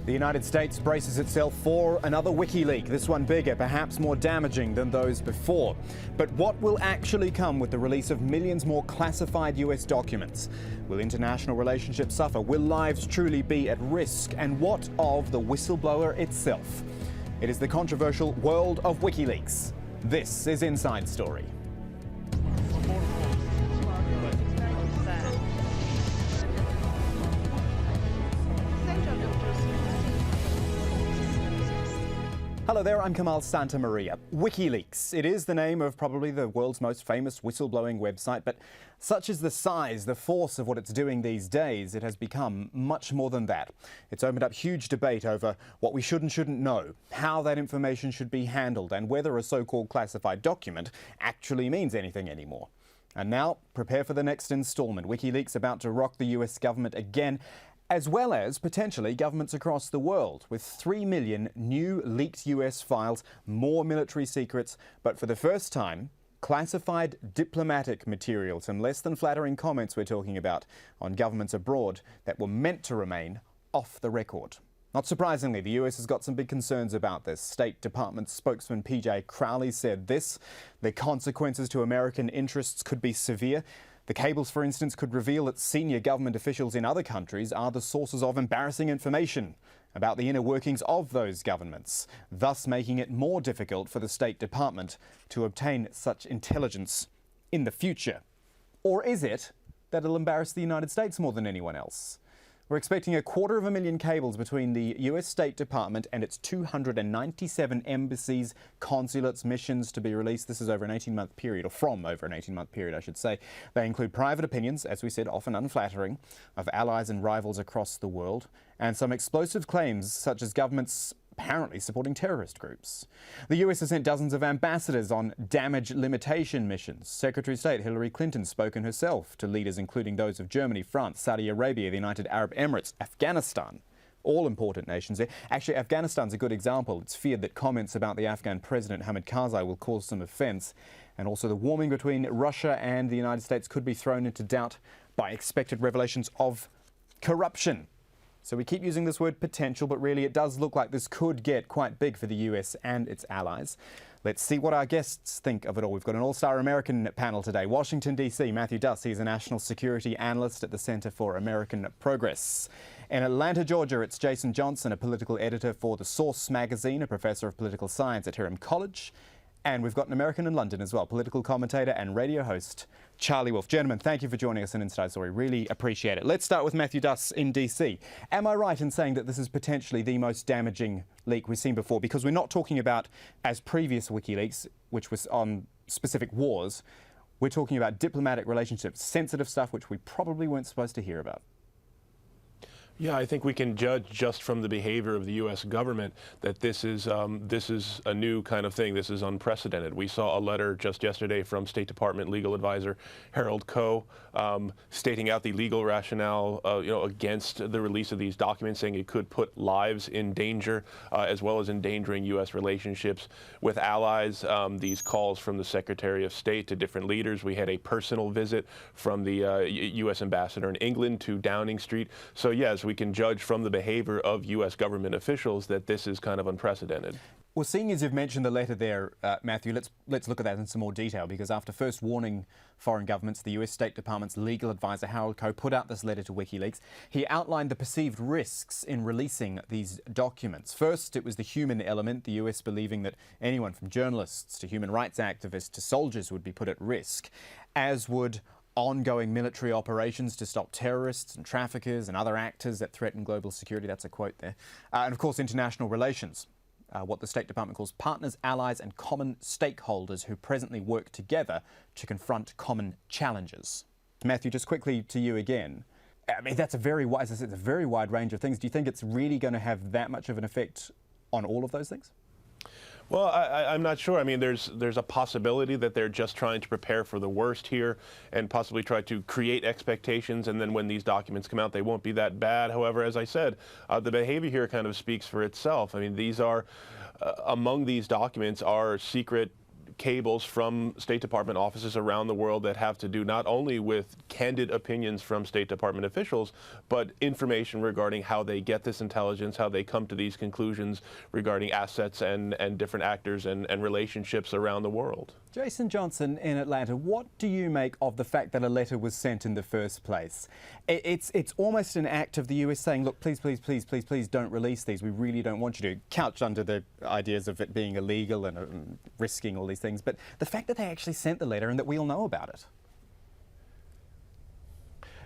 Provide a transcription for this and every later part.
The United States braces itself for another WikiLeak, this one bigger, perhaps more damaging than those before. But what will actually come with the release of millions more classified US documents? Will international relationships suffer? Will lives truly be at risk? And what of the whistleblower itself? It is the controversial world of WikiLeaks. This is Inside Story. Hello there, I'm Kamal Santamaria. WikiLeaks. It is the name of probably the world's most famous whistleblowing website, but such is the size, the force of what it's doing these days, it has become much more than that. It's opened up huge debate over what we should and shouldn't know, how that information should be handled, and whether a so-called classified document actually means anything anymore. And now, prepare for the next installment. WikiLeaks about to rock the US government again, as well as potentially governments across the world, with 3 million new leaked US files, more military secrets, but for the first time, classified diplomatic material. Some less than flattering comments we're talking about on governments abroad that were meant to remain off the record. Not surprisingly, the US has got some big concerns about this. State Department spokesman PJ Crowley said this: the consequences to American interests could be severe. The cables, for instance, could reveal that senior government officials in other countries are the sources of embarrassing information about the inner workings of those governments, thus making it more difficult for the State Department to obtain such intelligence in the future. Or is it that it'll embarrass the United States more than anyone else? We're expecting 250,000 cables between the US State Department and its 297 embassies, consulates, missions to be released. This is over an 18-month period, or from over an 18-month period, I should say. They include private opinions, as we said, often unflattering, of allies and rivals across the world, and some explosive claims, such as governments apparently supporting terrorist groups. The US has sent dozens of ambassadors on damage limitation missions. Secretary of State Hillary Clinton spoken herself to leaders including those of Germany, France, Saudi Arabia, the United Arab Emirates, Afghanistan. All important nations there. Actually, Afghanistan's a good example. It's feared that comments about the Afghan president Hamid Karzai will cause some offence. And also the warming between Russia and the United States could be thrown into doubt by expected revelations of corruption. So we keep using this word potential, but really it does look like this could get quite big for the US and its allies. Let's see what our guests think of it all. We've got an all-star American panel today. Washington, D.C., Matthew Duss. He's a national security analyst at the Center for American Progress. In Atlanta, Georgia, it's Jason Johnson, a political editor for The Source magazine, a professor of political science at Hiram College. And we've got an American in London as well, political commentator and radio host, Charlie Wolf. Gentlemen, thank you for joining us in Inside Story. Really appreciate it. Let's start with Matthew Duss in DC. Am I right in saying that this is potentially the most damaging leak we've seen before? Because we're not talking about, as previous WikiLeaks, which was on specific wars, we're talking about diplomatic relationships, sensitive stuff which we probably weren't supposed to hear about. Yeah, I think we can judge just from the behavior of the U.S. government that this is a new kind of thing. This is unprecedented. We saw a letter just yesterday from State Department legal advisor Harold Koh stating out the legal rationale against the release of these documents, saying it could put lives in danger as well as endangering U.S. relationships with allies. These calls from the Secretary of State to different leaders. We had a personal visit from the U.S. ambassador in England to Downing Street. So yes, we can judge from the behavior of U.S. government officials that this is kind of unprecedented. Well, seeing as you've mentioned the letter there, Matthew, let's look at that in some more detail, because after first warning foreign governments, the US State Department's legal advisor Harold Koh put out this letter to WikiLeaks. He outlined the perceived risks in releasing these documents. First, it was the human element, the US believing that anyone from journalists to human rights activists to soldiers would be put at risk, as would ongoing military operations to stop terrorists and traffickers and other actors that threaten global security. That's a quote there. And of course, international relations, what the State Department calls partners, allies and common stakeholders who presently work together to confront common challenges. Matthew, just quickly to you again. I mean, that's a very wide, as I said, it's a very wide range of things. Do you think it's really going to have that much of an effect on all of those things? Well, I'm not sure. I mean, there's a possibility that they're just trying to prepare for the worst here and possibly try to create expectations, and then when these documents come out, they won't be that bad. However, as I said, the behavior here kind of speaks for itself. I mean, these are, among these documents are secret cables from State Department offices around the world that have to do not only with candid opinions from State Department officials, but information regarding how they get this intelligence, how they come to these conclusions regarding assets and different actors and relationships around the world. Jason Johnson in Atlanta, what do you make of the fact that a letter was sent in the first place? It's almost an act of the US saying, look, please, please, please, please, please don't release these. We really don't want you to, couched under the ideas of it being illegal and risking all these things. But the fact that they actually sent the letter and that we all know about it.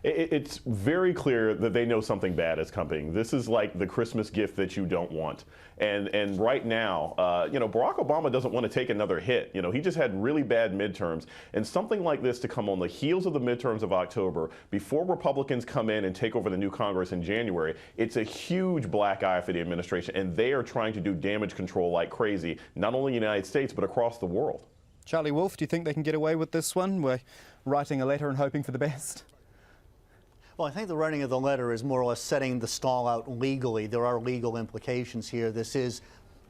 It's very clear that they know something bad is coming. This is like the Christmas gift that you don't want. And right now, Barack Obama doesn't want to take another hit. He just had really bad midterms. And something like this to come on the heels of the midterms of October, before Republicans come in and take over the new Congress in January, it's a huge black eye for the administration. And they are trying to do damage control like crazy, not only in the United States, but across the world. Charlie Wolf, do you think they can get away with this one? We're writing a letter and hoping for the best. Well, I think the writing of the letter is more or less setting the stall out legally. There are legal implications here. This is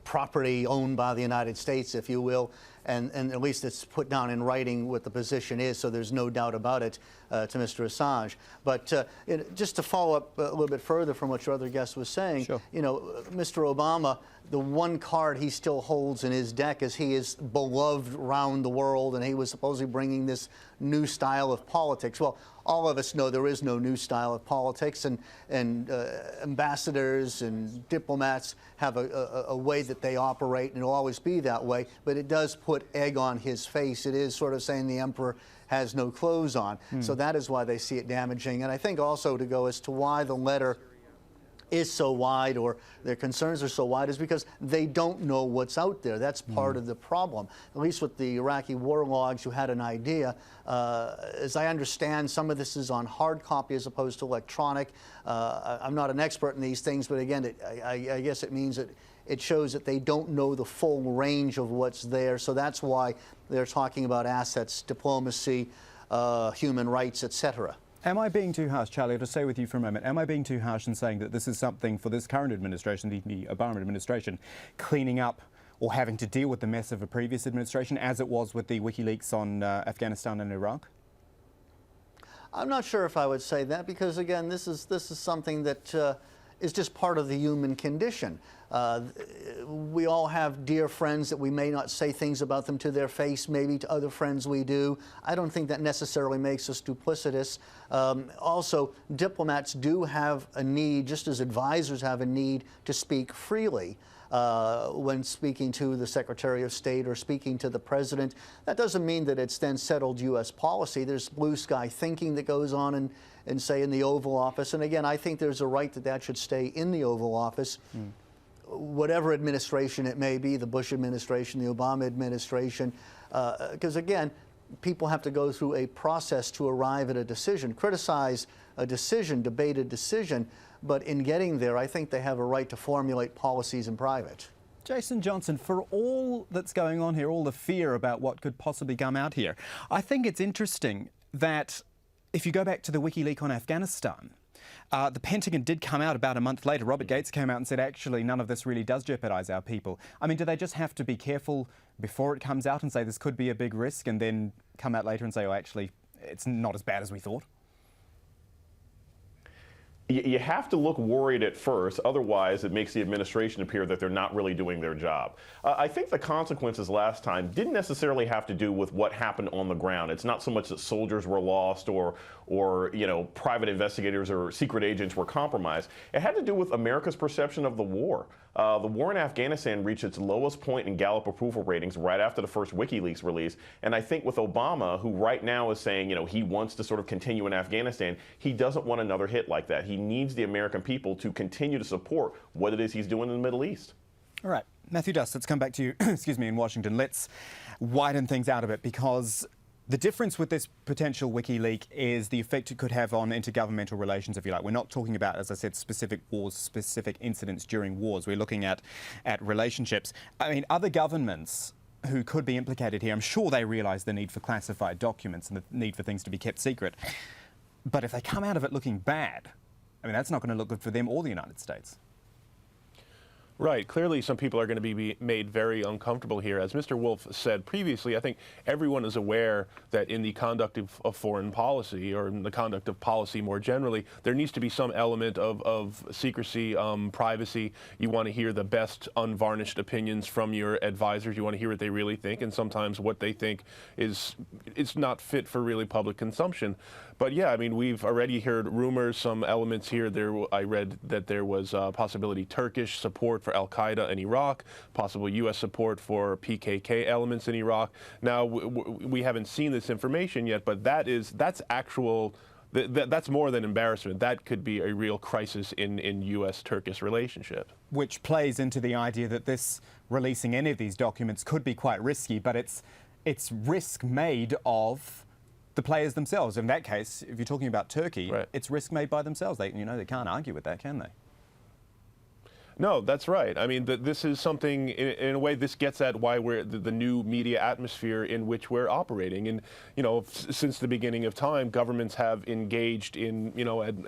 property owned by the United States, if you will, and at least it's put down in writing what the position is, so there's no doubt about it to Mr. Assange. But just to follow up a little bit further from what your other guest was saying, sure. Mr. Obama, the one card he still holds in his deck is he is beloved around the world, and he was supposedly bringing this new style of politics. Well, all of us know there is no new style of politics, and ambassadors and diplomats have a way that they operate, and it'll always be that way, but it does put egg on his face. It is sort of saying the emperor has no clothes on. So that is why they see it damaging. And I think also to go as to why the letter is so wide, or their concerns are so wide, is because they don't know what's out there. That's part of the problem. At least with the Iraqi war logs, you had an idea. As I understand, some of this is on hard copy as opposed to electronic. I'm not an expert in these things, but again, I guess it means that it shows that they don't know the full range of what's there. So that's why they're talking about assets, diplomacy, human rights, etc. Am I being too harsh, Charlie, to stay with you for a moment, am I being too harsh in saying that this is something for this current administration, the Obama administration, cleaning up or having to deal with the mess of a previous administration, as it was with the WikiLeaks on Afghanistan and Iraq? I'm not sure if I would say that, because again, this is something that is just part of the human condition. We all have dear friends that we may not say things about them to their face, maybe to other friends we do. I don't think that necessarily makes us duplicitous. Also, diplomats do have a need, just as advisors have a need, to speak freely. When speaking to the Secretary of State or speaking to the President. That doesn't mean that it's then settled U.S. policy. There's blue sky thinking that goes on in say, in the Oval Office. And again, I think there's a right that should stay in the Oval Office. Whatever administration it may be, the Bush administration, the Obama administration, because again, people have to go through a process to arrive at a decision. Criticize a decision, debate a decision, but in getting there, I think they have a right to formulate policies in private. Jason Johnson, for all that's going on here, all the fear about what could possibly come out here, I think it's interesting that if you go back to the WikiLeaks on Afghanistan, the Pentagon did come out about a month later. Robert Gates came out and said, actually, none of this really does jeopardize our people. I mean, do they just have to be careful before it comes out and say this could be a big risk, and then come out later and say, oh, actually, it's not as bad as we thought? You have to look worried at first, otherwise it makes the administration appear that they're not really doing their job. I think the consequences last time didn't necessarily have to do with what happened on the ground. It's not so much that soldiers were lost or private investigators or secret agents were compromised. It had to do with America's perception of the war. The war in Afghanistan reached its lowest point in Gallup approval ratings right after the first WikiLeaks release. And I think with Obama, who right now is saying, he wants to sort of continue in Afghanistan, he doesn't want another hit like that. He needs the American people to continue to support what it is he's doing in the Middle East. All right, Matthew Dust, let's come back to you, excuse me, in Washington. Let's widen things out a bit, because the difference with this potential WikiLeak is the effect it could have on intergovernmental relations, if you like. We're not talking about, as I said, specific wars, specific incidents during wars. We're looking at relationships. I mean, other governments who could be implicated here, I'm sure they realise the need for classified documents and the need for things to be kept secret. But if they come out of it looking bad, I mean, that's not going to look good for them or the United States. Right. Clearly, some people are going to be made very uncomfortable here. As Mr. Wolf said previously, I think everyone is aware that in the conduct of foreign policy, or in the conduct of policy more generally, there needs to be some element of secrecy, privacy. You want to hear the best unvarnished opinions from your advisors. You want to hear what they really think, and sometimes what they think is not fit for really public consumption. But yeah, I mean, we've already heard rumors, some elements here. I read that there was possibility Turkish support for Al-Qaeda in Iraq, possible U.S. support for PKK elements in Iraq. Now, we haven't seen this information yet, but that's actual. That's more than embarrassment. That could be a real crisis in U.S.-Turkish relationship. Which plays into the idea that this releasing any of these documents could be quite risky, but it's risk made of the players themselves. In that case, if you're talking about Turkey, right, it's risk made by themselves. They can't argue with that, can they? No, that's right. I mean, this is something, in a way, this gets at why we're the new media atmosphere in which we're operating. And, since the beginning of time, governments have engaged in,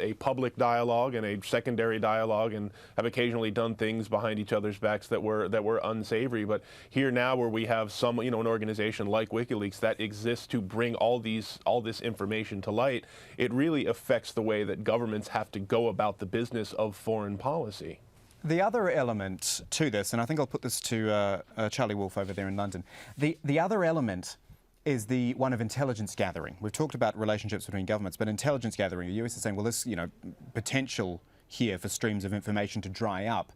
a public dialogue and a secondary dialogue, and have occasionally done things behind each other's backs that were unsavory. But here now, where we have some, an organization like WikiLeaks that exists to bring all this information to light, it really affects the way that governments have to go about the business of foreign policy. The other element to this, and I think I'll put this to Charlie Wolf over there in London, the other element is the one of intelligence gathering. We've talked about relationships between governments, but intelligence gathering, the US is saying, well, this, potential here for streams of information to dry up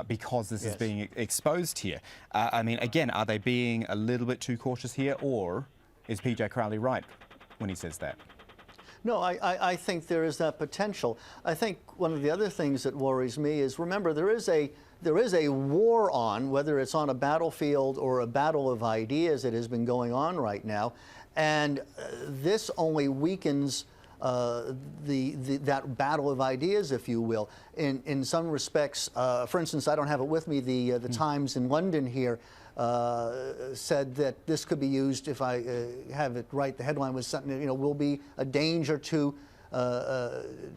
because this is being exposed here. I mean, again, are they being a little bit too cautious here, or is PJ Crowley right when he says that? No, I think there is that potential. I think one of the other things that worries me is, remember, there is a war on, whether it's on a battlefield or a battle of ideas that has been going on right now, and this only weakens that battle of ideas, if you will. In some respects, for instance, I don't have it with me, the Times in London here said that this could be used, if I have it right, the headline was something, will be a danger to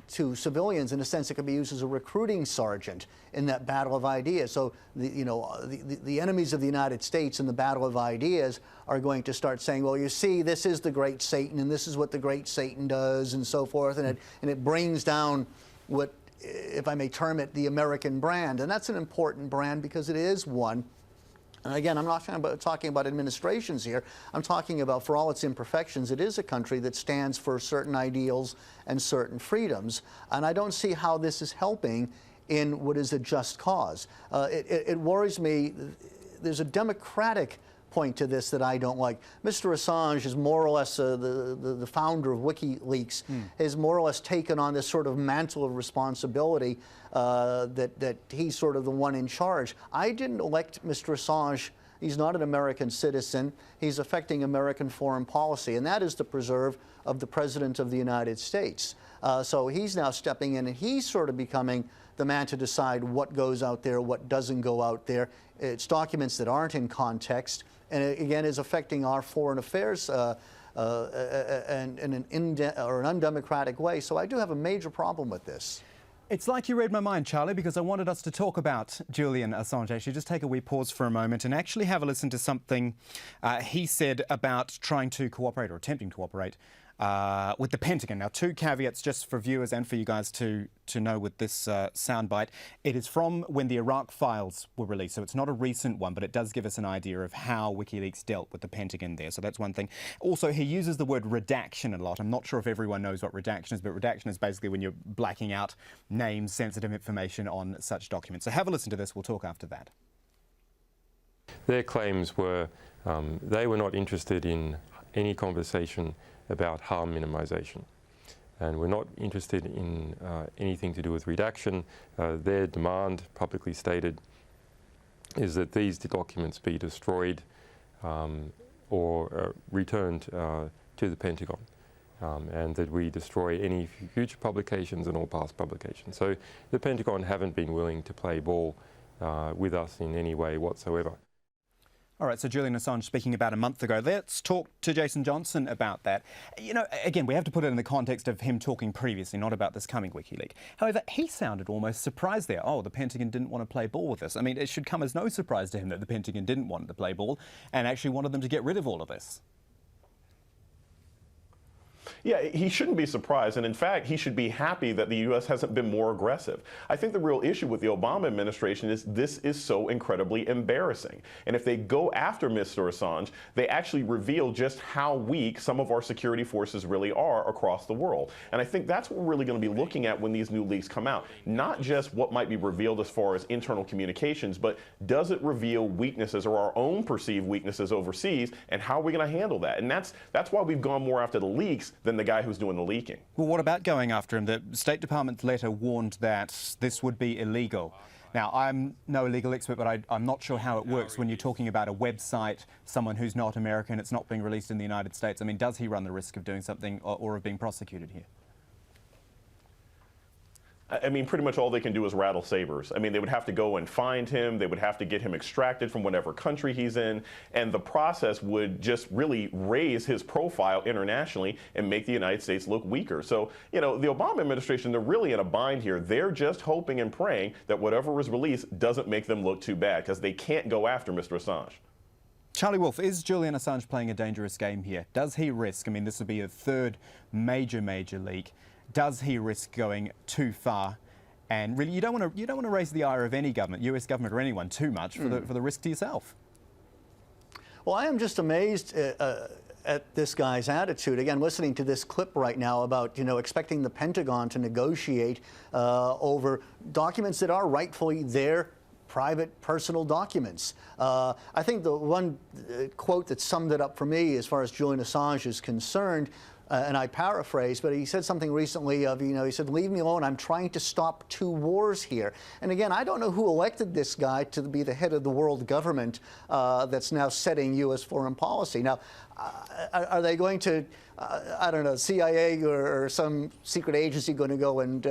civilians. In a sense, it could be used as a recruiting sergeant in that battle of ideas. So, the enemies of the United States in the battle of ideas are going to start saying, well, you see, this is the great Satan, and this is what the great Satan does, and so forth, and it brings down what, if I may term it, the American brand. And that's an important brand because it is one. And again, I'm not talking about administrations here. I'm talking about, for all its imperfections, it is a country that stands for certain ideals and certain freedoms. And I don't see how this is helping in what is a just cause. It worries me. There's a democratic point to this that I don't like. Mr. Assange is more or less the founder of WikiLeaks, has more or less taken on this sort of mantle of responsibility that he's sort of the one in charge. I didn't elect Mr. Assange. He's not an American citizen. He's affecting American foreign policy, and that is the preserve of the President of the United States. So he's now stepping in, and he's sort of becoming the man to decide what goes out there, what doesn't go out there. It's documents that aren't in context, and it, again, is affecting our foreign affairs in an undemocratic way. So I do have a major problem with this. It's like you read my mind, Charlie, because I wanted us to talk about Julian Assange. Actually, just take a wee pause for a moment and actually have a listen to something he said about trying to cooperate, or attempting to cooperate, with the Pentagon. Now, two caveats just for viewers and for you guys to know with this soundbite. It is from when the Iraq files were released, so it's not a recent one, but it does give us an idea of how WikiLeaks dealt with the Pentagon there. So that's one thing. Also, he uses the word redaction a lot. I'm not sure if everyone knows what redaction is, but redaction is basically when you're blacking out names, sensitive information on such documents. So have a listen to this. We'll talk after that. Their claims were they were not interested in any conversation about harm minimization. And we're not interested in anything to do with redaction. Their demand, publicly stated, is that these documents be destroyed or returned to the Pentagon, and that we destroy any future publications and all past publications. So the Pentagon haven't been willing to play ball with us in any way whatsoever. All right, so Julian Assange speaking about a month ago. Let's talk to Jason Johnson about that. You know, again, we have to put it in the context of him talking previously, not about this coming WikiLeak. However, he sounded almost surprised there. Oh, the Pentagon didn't want to play ball with this. I mean, it should come as no surprise to him that the Pentagon didn't want to play ball and actually wanted them to get rid of all of this. Yeah, he shouldn't be surprised, and in fact, he should be happy that the U.S. hasn't been more aggressive. I think the real issue with the Obama administration is this is so incredibly embarrassing. And if they go after Mr. Assange, they actually reveal just how weak some of our security forces really are across the world. And I think that's what we're really going to be looking at when these new leaks come out. Not just what might be revealed as far as internal communications, but does it reveal weaknesses or our own perceived weaknesses overseas, and how are we going to handle that? And that's why we've gone more after the leaks than the guy who's doing the leaking. Well, what about going after him? The State Department's letter warned that this would be illegal. Now, I'm no legal expert, but I'm not sure how it works when you're talking about a website, someone who's not American, it's not being released in the United States. I mean, does he run the risk of doing something or of being prosecuted here? I mean, pretty much all they can do is rattle sabers. I mean, they would have to go and find him. They would have to get him extracted from whatever country he's in. And the process would just really raise his profile internationally and make the United States look weaker. So, you know, the Obama administration, they're really in a bind here. They're just hoping and praying that whatever is released doesn't make them look too bad, because they can't go after Mr. Assange. Charlie Wolf, is Julian Assange playing a dangerous game here? Does he risk, I mean, this would be a third major leak. Does he risk going too far? And really, you don't want to raise the ire of any government, US government or anyone, too much for the risk to yourself. Well, I am just amazed at this guy's attitude. Again, listening to this clip right now about, you know, expecting the Pentagon to negotiate over documents that are rightfully their private, personal documents. I think the one quote that summed it up for me as far as Julian Assange is concerned, and I paraphrase, but he said something recently of, you know, he said, "Leave me alone, I'm trying to stop 2 wars here." And again, I don't know who elected this guy to be the head of the world government that's now setting U.S. foreign policy. Now, are they going to, I don't know, CIA or some secret agency going to go and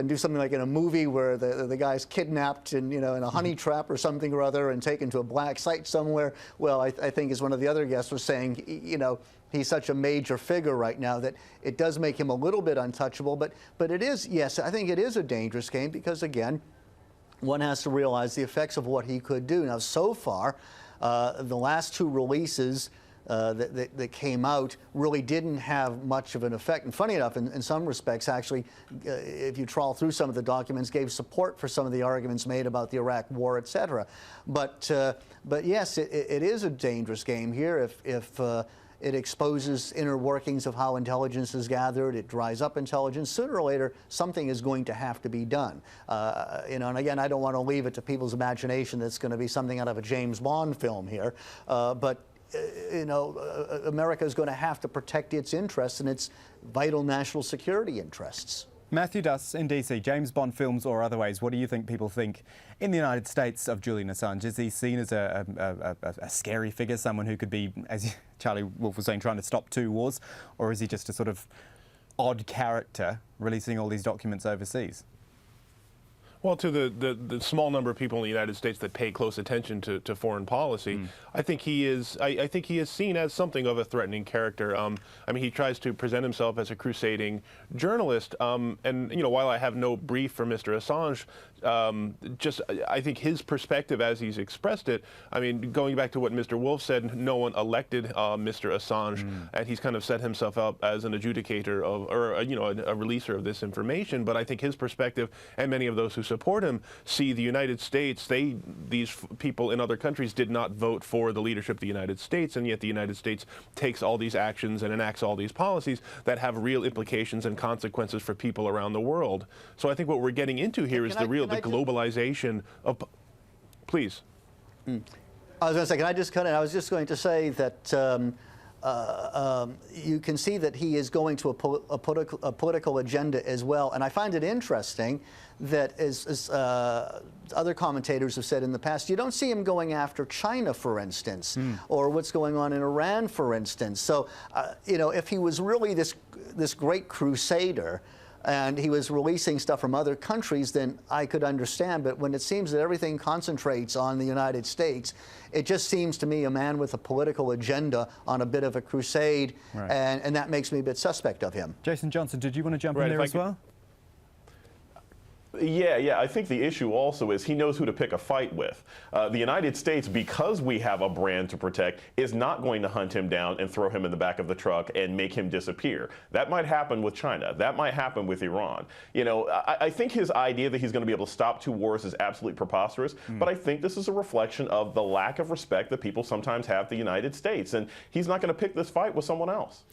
do something like in a movie where the guy's kidnapped and, you know, in a honey trap or something or other and taken to a black site somewhere? Well, I think, as one of the other guests was saying, you know, he's such a major figure right now that it does make him a little bit untouchable. But it is, yes, I think it is a dangerous game because, again, one has to realize the effects of what he could do. Now, so far, the last 2 releases that came out really didn't have much of an effect. And funny enough, in some respects, actually, if you trawl through some of the documents, gave support for some of the arguments made about the Iraq War, et cetera. But yes, it is a dangerous game here if it exposes inner workings of how intelligence is gathered. It dries up intelligence. Sooner or later, something is going to have to be done. You know, and again, I don't want to leave it to people's imagination that it's going to be something out of a James Bond film here. But you know, America is going to have to protect its interests and its vital national security interests. Matthew Duss in DC, James Bond films or otherwise, what do you think people think in the United States of Julian Assange? Is he seen as a scary figure, someone who could be, as Charlie Wolf was saying, trying to stop 2 wars? Or is he just a sort of odd character releasing all these documents overseas? Well, to the small number of people in the United States that pay close attention to foreign policy, I think he is. I think he is seen as something of a threatening character. I mean, he tries to present himself as a crusading journalist. And you know, while I have no brief for Mr. Assange, I think his perspective as he's expressed it. I mean, going back to what Mr. Wolf said, no one elected Mr. Assange, and he's kind of set himself up as an adjudicator of, or you know, a releaser of this information. But I think his perspective, and many of those who support him, see the United States, these people in other countries did not vote for the leadership of the United States, and yet the United States takes all these actions and enacts all these policies that have real implications and consequences for people around the world. So I think what we're getting into here is the globalization of... Please. I was going to say, can I just cut in? I was just going to say that you can see that he is going to a political agenda as well. And I find it interesting that, as other commentators have said in the past, you don't see him going after China, for instance, or what's going on in Iran, for instance. So, you know, if he was really this great crusader, and he was releasing stuff from other countries, then I could understand. But when it seems that everything concentrates on the United States, it just seems to me a man with a political agenda on a bit of a crusade, Right. and that makes me a bit suspect of him. Jason Johnson, did you want to jump in Right, there if I as could- well? Yeah. I think the issue also is he knows who to pick a fight with. The United States, because we have a brand to protect, is not going to hunt him down and throw him in the back of the truck and make him disappear. That might happen with China. That might happen with Iran. You know, I think his idea that he's going to be able to stop two wars is absolutely preposterous, but I think this is a reflection of the lack of respect that people sometimes have for the United States, and he's not going to pick this fight with someone else.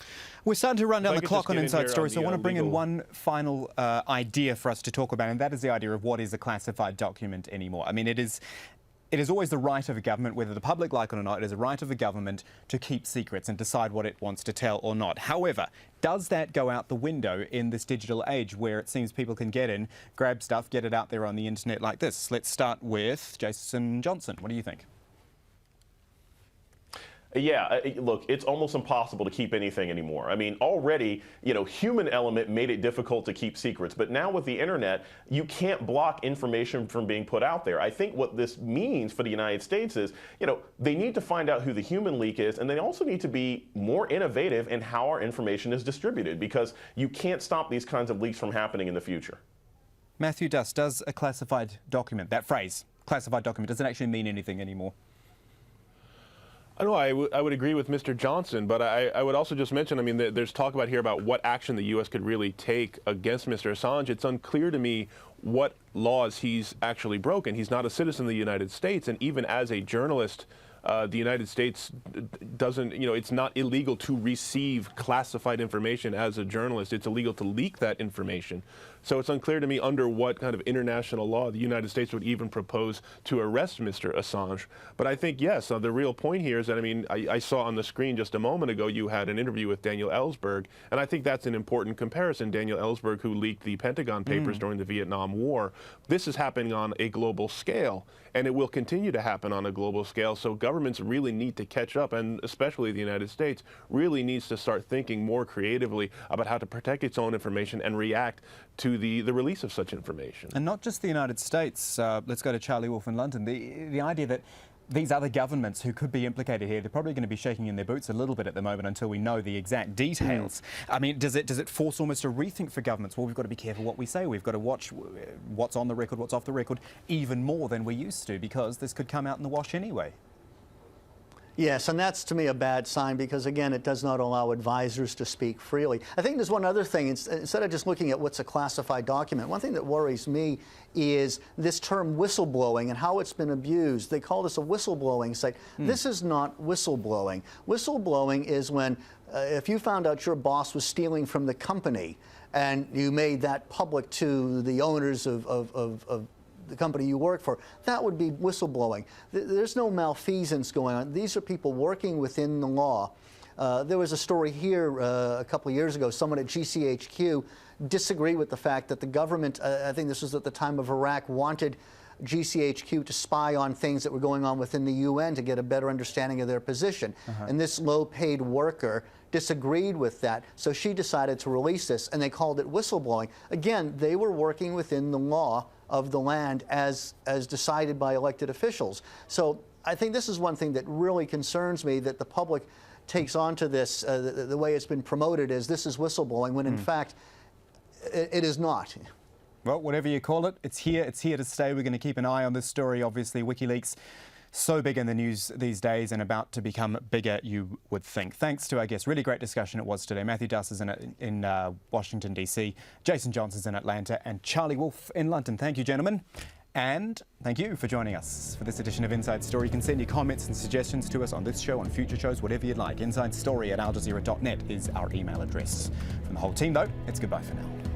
We're starting to run down I the could clock just on get in Inside here Story, on so I the, want to bring in legal- one final idea for us to talk about, and that is the idea of what is a classified document anymore. I mean, it is always the right of a government, whether the public like it or not, it is a right of a government to keep secrets and decide what it wants to tell or not. However, does that go out the window in this digital age where it seems people can get in, grab stuff, get it out there on the internet like this? Let's start with Jason Johnson. What do you think? Yeah, look, it's almost impossible to keep anything anymore. I mean, already, you know, human element made it difficult to keep secrets. But now with the internet, you can't block information from being put out there. I think what this means for the United States is, you know, they need to find out who the human leak is, and they also need to be more innovative in how our information is distributed, because you can't stop these kinds of leaks from happening in the future. Matthew Duss, does a classified document, that phrase, classified document, does it actually mean anything anymore? I know I would agree with Mr. Johnson, but I would also just mention, I mean, there's talk about here about what action the U.S. could really take against Mr. Assange. It's unclear to me what laws he's actually broken. He's not a citizen of the United States, and even as a journalist, the United States doesn't, you know, it's not illegal to receive classified information as a journalist. It's illegal to leak that information. So it's unclear to me under what kind of international law the United States would even propose to arrest Mr. Assange. But I think, yes, the real point here is that, I mean, I saw on the screen just a moment ago you had an interview with Daniel Ellsberg, and I think that's an important comparison. Daniel Ellsberg, who leaked the Pentagon Papers during the Vietnam War. This is happening on a global scale, and it will continue to happen on a global scale. So governments really need to catch up, and especially the United States really needs to start thinking more creatively about how to protect its own information and react to the release of such information. And not just the United States. Let's go to Charlie Wolf in London. The idea that these other governments who could be implicated here, they're probably going to be shaking in their boots a little bit at the moment until we know the exact details. I mean, does it force almost a rethink for governments? Well, we've got to be careful what we say. We've got to watch what's on the record, what's off the record, even more than we used to, because this could come out in the wash anyway. Yes, and that's to me a bad sign because, again, it does not allow advisors to speak freely. I think there's one other thing. Instead of just looking at what's a classified document, one thing that worries me is this term whistleblowing and how it's been abused. They call this a whistleblowing site. This is not whistleblowing. Whistleblowing is when if you found out your boss was stealing from the company and you made that public to the owners of the company you work for, that would be whistleblowing. There's no malfeasance going on. These are people working within the law. There was a story here a couple of years ago. Someone at GCHQ disagreed with the fact that the government, I think this was at the time of Iraq, wanted GCHQ to spy on things that were going on within the UN to get a better understanding of their position. And this low-paid worker disagreed with that, so she decided to release this, and they called it whistleblowing. Again, they were working within the law of the land as decided by elected officials. So I think this is one thing that really concerns me, that the public takes on to this, the way it's been promoted as this is whistleblowing, when in fact it is not. Well, whatever you call it, it's here to stay. We're going to keep an eye on this story. Obviously, WikiLeaks, so big in the news these days and about to become bigger, you would think. Thanks to our guests. Really great discussion it was today. Matthew Duss is in Washington, D.C., Jason Johnson's in Atlanta, and Charlie Wolf in London. Thank you, gentlemen. And thank you for joining us for this edition of Inside Story. You can send your comments and suggestions to us on this show, on future shows, whatever you'd like. InsideStory@aljazeera.net is our email address. From the whole team, though, it's goodbye for now.